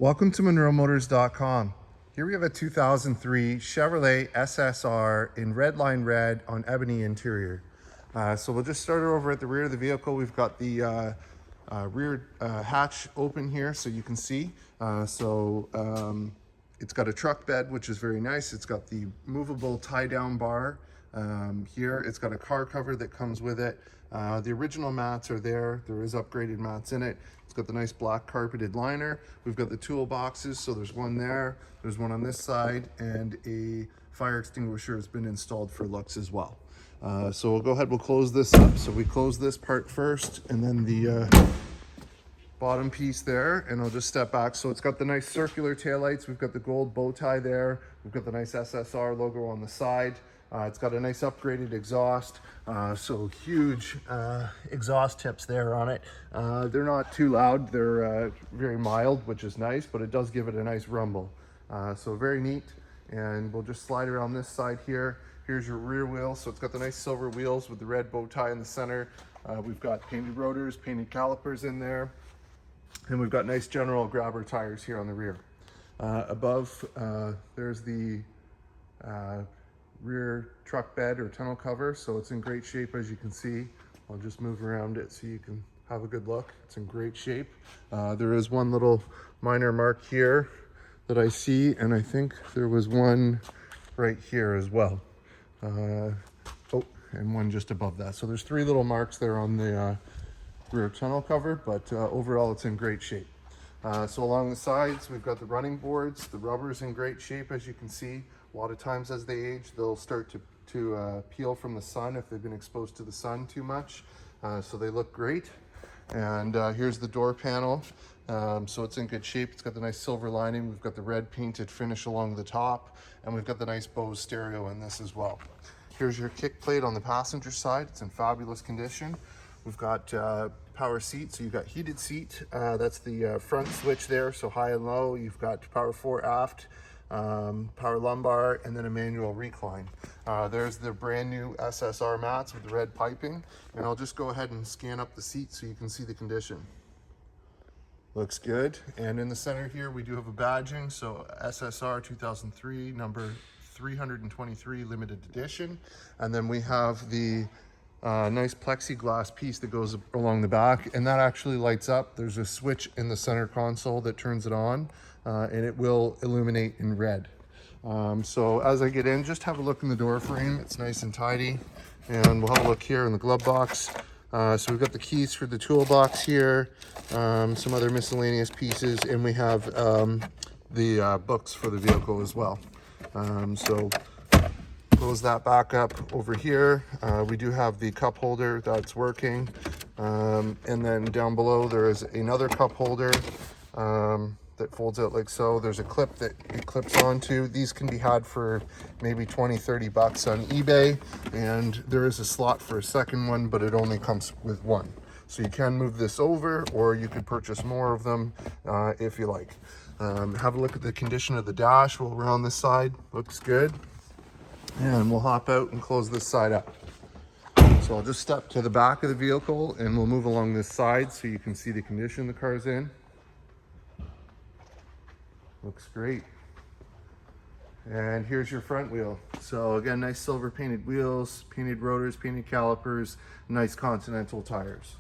Welcome to MonroeMotors.com. Here we have a 2003 Chevrolet SSR in Redline Red on Ebony interior. So we'll just start it over at the rear of the vehicle. We've got the rear hatch open here so you can see. It's got a truck bed, which is very nice. It's got the movable tie-down bar here. It's got a car cover that comes with it. The original mats are there. There is upgraded mats in it. It's got the nice black carpeted liner. We've got the toolboxes, so there's one there, there's one on this side, and a fire extinguisher has been installed for looks as well. So we'll go ahead, we'll close this up. So we close this part first, and then the bottom piece there, and I'll just step back. So it's got the nice circular taillights. We've got the gold bow tie there. We've got the nice SSR logo on the side. It's got a nice upgraded exhaust, so huge exhaust tips there on it. They're not too loud, they're very mild, which is nice, but it does give it a nice rumble. So very neat, and we'll just slide around this side here. Here's your rear wheel, so it's got the nice silver wheels with the red bow tie in the center. We've got painted rotors, painted calipers in there, and we've got nice general grabber tires here on the rear. Above, there's the rear truck bed or tonneau cover, so it's in great shape, as you can see. I'll just move around it so you can have a good look. It's in great shape. There is one little minor mark here that I see, and I think there was one right here as well. And one just above that. So there's three little marks there on the rear tonneau cover, but overall it's in great shape. So along the sides, we've got the running boards. The rubber's in great shape, as you can see. A lot of times as they age, they'll start to peel from the sun if they've been exposed to the sun too much. So they look great. And here's the door panel. So it's in good shape. It's got the nice silver lining. We've got the red painted finish along the top, and we've got the nice Bose stereo in this as well. Here's your kick plate on the passenger side. It's in fabulous condition. We've got power seats, so you've got heated seat. That's the front switch there, so high and low. You've got power fore aft, power lumbar, and then a manual recline. There's the brand new SSR mats with the red piping, and I'll just go ahead and scan up the seat so you can see the condition. Looks good. And in the center here, we do have a badging, so SSR 2003, number 323 limited edition. And then we have the nice plexiglass piece that goes along the back, and that actually lights up. There's a switch in the center console that turns it on, and it will illuminate in red. So as I get in, just have a look in the door frame. It's nice and tidy, and we'll have a look here in the glove box. So we've got the keys for the toolbox here, some other miscellaneous pieces, and we have the books for the vehicle as well. So close that back up over here. We do have the cup holder that's working, and then down below there is another cup holder that folds out like so. There's a clip that it clips onto. These can be had for maybe 20-30 bucks on eBay, and there is a slot for a second one, but it only comes with one. So you can move this over, or you could purchase more of them if you like. Have a look at the condition of the dash while we're on this side. Looks good. And we'll hop out and close this side up. So I'll just step to the back of the vehicle, and we'll move along this side so you can see the condition the car's in. Looks great. And here's your front wheel. So again, nice silver painted wheels, painted rotors, painted calipers, nice Continental tires.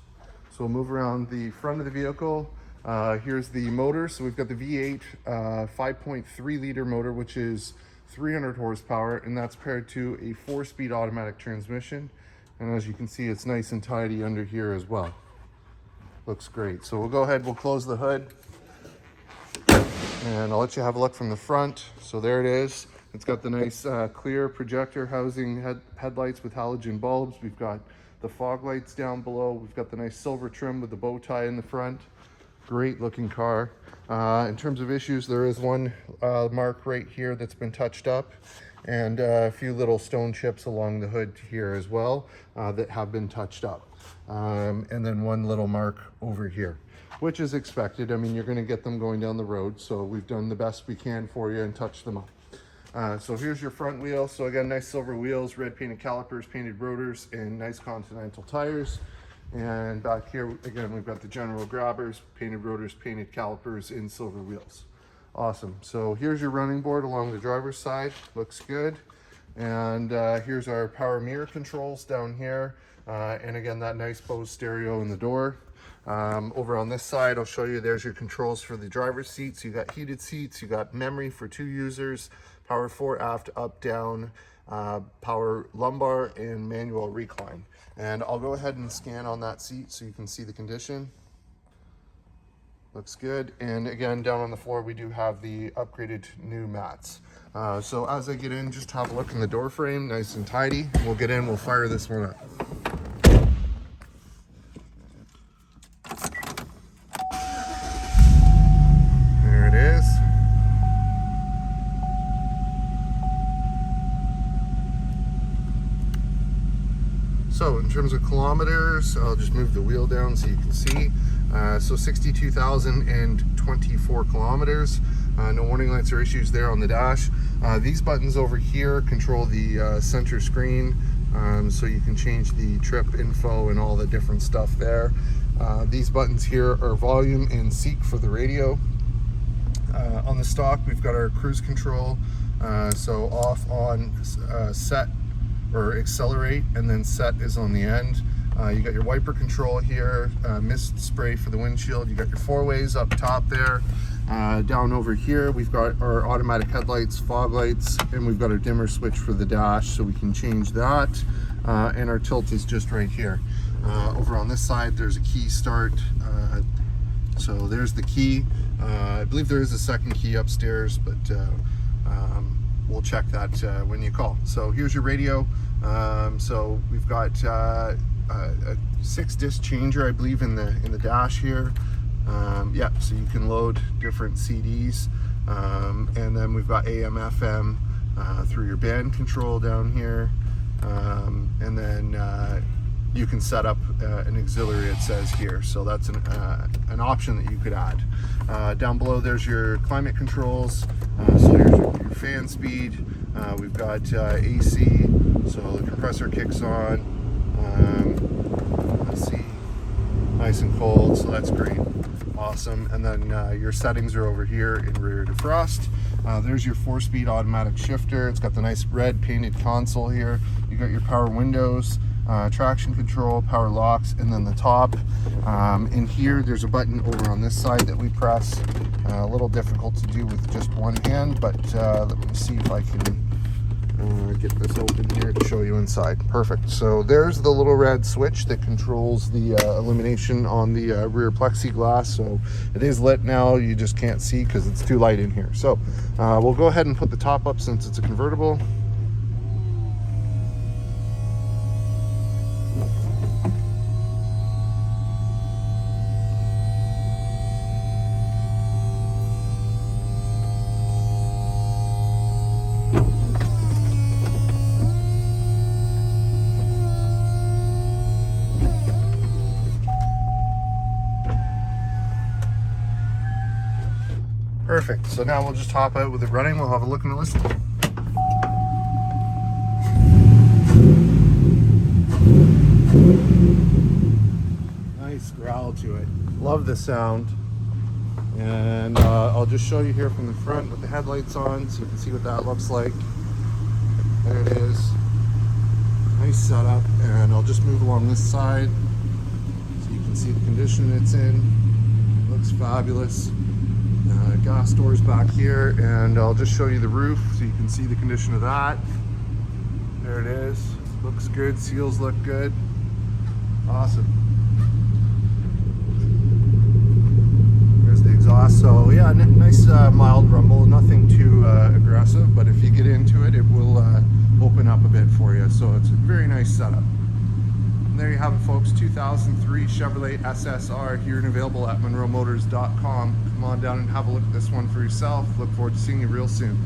So we'll move around the front of the vehicle. Here's the motor. So we've got the V8 5.3 liter motor, which is 300 horsepower, and that's paired to a 4-speed automatic transmission. And as you can see, it's nice and tidy under here as well. Looks great. So we'll go ahead, we'll close the hood, and I'll let you have a look from the front. So there it is. It's got the nice clear projector housing headlights with halogen bulbs. We've got the fog lights down below. We've got the nice silver trim with the bow tie in the front. Great looking car. In terms of issues, there is one mark right here that's been touched up, and a few little stone chips along the hood here as well that have been touched up. And then one little mark over here, which is expected. I mean, you're going to get them going down the road, so we've done the best we can for you and touched them up. So here's your front wheel. So again, nice silver wheels, red painted calipers, painted rotors, and nice Continental tires. And back here, again, we've got the general grabbers, painted rotors, painted calipers, and silver wheels. Awesome. So here's your running board along the driver's side. Looks good. And here's our power mirror controls down here. And again, that nice Bose stereo in the door. Over on this side, I'll show you, there's your controls for the driver's seats. You got heated seats, you got memory for 2 users, power fore, aft, up, down, power lumbar, and manual recline. And I'll go ahead and scan on that seat so you can see the condition. Looks good. And again, down on the floor, we do have the upgraded new mats. So as I get in, just have a look in the door frame, nice and tidy. We'll get in, we'll fire this one up. There it is. So in terms of kilometers, I'll just move the wheel down so you can see. So 62,024 kilometers. No warning lights or issues there on the dash. These buttons over here control the center screen, so you can change the trip info and all the different stuff there. These buttons here are volume and seek for the radio. On the stock, we've got our cruise control, so off, on, set, or accelerate, and then set is on the end. You got your wiper control here, mist spray for the windshield. You got your 4-ways up top there. Down over here, we've got our automatic headlights, fog lights, and we've got our dimmer switch for the dash, so we can change that. And our tilt is just right here. Over on this side, there's a key start. So there's the key. I believe there is a second key upstairs, but we'll check that when you call. So here's your radio. So we've got a 6-disc changer, I believe, in the dash here. Yeah, so you can load different CDs, and then we've got AM, FM through your band control down here, and then you can set up an auxiliary, it says here, so that's an option that you could add. Down below, there's your climate controls, so here's your fan speed. We've got AC, so the compressor kicks on. Let's see, nice and cold, so that's great. Awesome. And then your settings are over here in rear defrost. There's your 4-speed automatic shifter. It's got the nice red painted console here. You got your power windows, traction control, power locks, and then the top. In here, there's a button over on this side that we press. A little difficult to do with just one hand, but let me see if I can get this open here to show you inside. Perfect. So there's the little red switch that controls the illumination on the rear plexiglass. So it is lit now, you just can't see because it's too light in here. So we'll go ahead and put the top up since it's a convertible. Perfect. So now we'll just hop out with it running. We'll have a look and a listen. Nice growl to it. Love the sound. And I'll just show you here from the front with the headlights on so you can see what that looks like. There it is. Nice setup. And I'll just move along this side so you can see the condition it's in. Looks fabulous. Gas doors back here, and I'll just show you the roof so you can see the condition of that. There it is. Looks good. Seals look good. Awesome. There's the exhaust. So yeah, nice mild rumble. Nothing too aggressive, but if you get into it, it will open up a bit for you. So it's a very nice setup. And there you have it, folks. 2003 Chevrolet SSR here and available at monroemotors.com. Come on down and have a look at this one for yourself. Look forward to seeing you real soon.